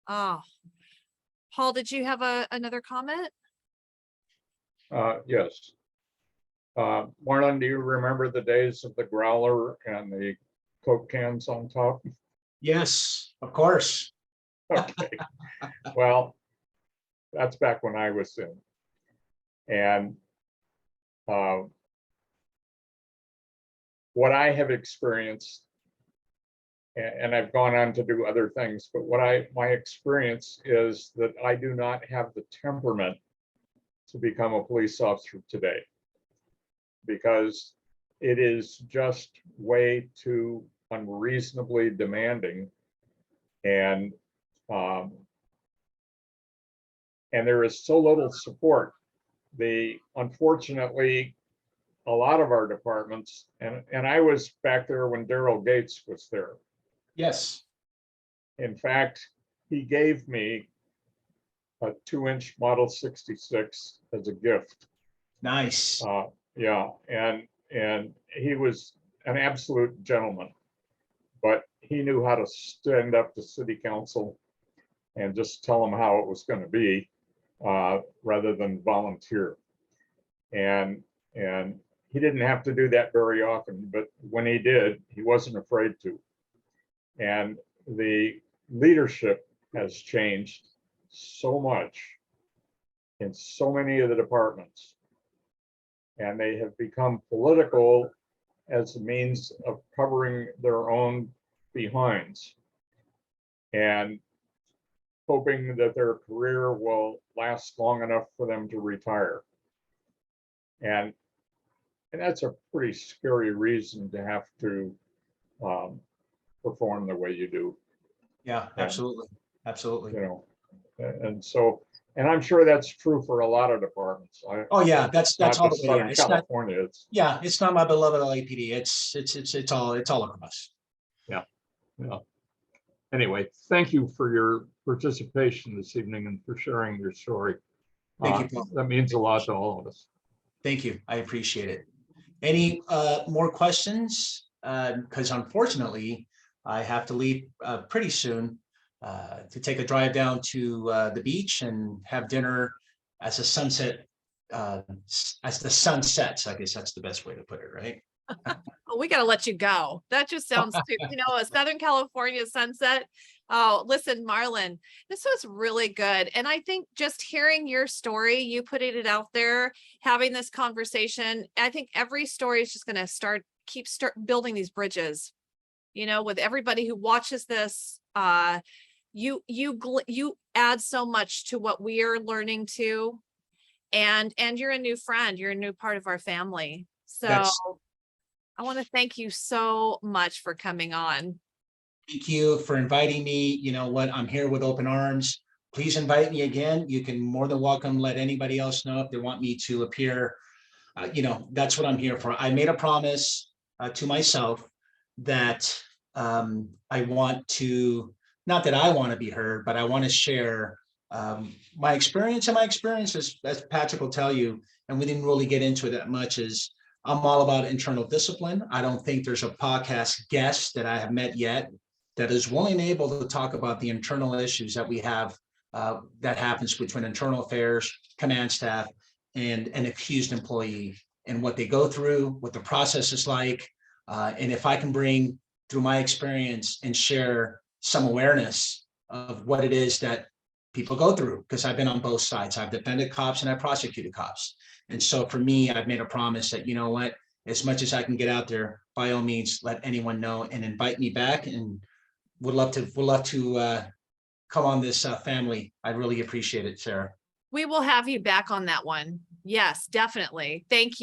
Oh, Paul, did you have another comment? Yes. Marlon, do you remember the days of the growler and the Coke cans on top? Yes, of course. Okay. Well, that's back when I was in. And what I have experienced, and I've gone on to do other things, but my experience is that I do not have the temperament to become a police officer today, because it is just way too unreasonably demanding. And there is so little support. Unfortunately, a lot of our departments, and I was back there when Daryl Gates was there. Yes. In fact, he gave me a 2-inch Model 66 as a gift. Nice. Yeah, and he was an absolute gentleman, but he knew how to stand up to city council and just tell them how it was going to be, rather than volunteer. And he didn't have to do that very often, but when he did, he wasn't afraid to. And the leadership has changed so much in so many of the departments. And they have become political as a means of covering their own behinds and hoping that their career will last long enough for them to retire. And that's a pretty scary reason to have to perform the way you do. Yeah, absolutely. Absolutely. You know, and so, and I'm sure that's true for a lot of departments. Oh yeah, that's Not all the just way. Southern It's not, California. it's not my beloved LAPD. It's all across. Yeah. Anyway, thank you for your participation this evening and for sharing your story. Thank you, Paul. That means a lot to all of us. Thank you. I appreciate it. Any more questions? Because unfortunately, I have to leave pretty soon to take a drive down to the beach and have dinner as the sun sets. I guess that's the best way to put it, right? Oh, we got to let you go. That just sounds too, a Southern California sunset. Oh, listen, Marlon, this was really good. And I think just hearing your story, you putting it out there, having this conversation, I think every story is just going to start building these bridges, with everybody who watches this. You add so much to what we are learning too. And you're a new friend. You're a new part of our family. So I want to thank you so much for coming on. Thank you for inviting me. You know what? I'm here with open arms. Please invite me again. You can more than welcome let anybody else know if they want me to appear. That's what I'm here for. I made a promise to myself that I want to, not that I want to be heard, but I want to share my experience, and my experience, as Patrick will tell you, and we didn't really get into it that much, is I'm all about internal discipline. I don't think there's a podcast guest that I have met yet that is willing and able to talk about the internal issues that we have that happens between internal affairs, command staff, and an accused employee, and what they go through, what the process is like. And if I can bring through my experience and share some awareness of what it is that people go through, because I've been on both sides. I've defended cops and I prosecuted cops. And so for me, I've made a promise that, as much as I can get out there, by all means, let anyone know and invite me back, and would love to come on this family. I really appreciate it, Sarah. We will have you back on that one. Yes, definitely. Thank you.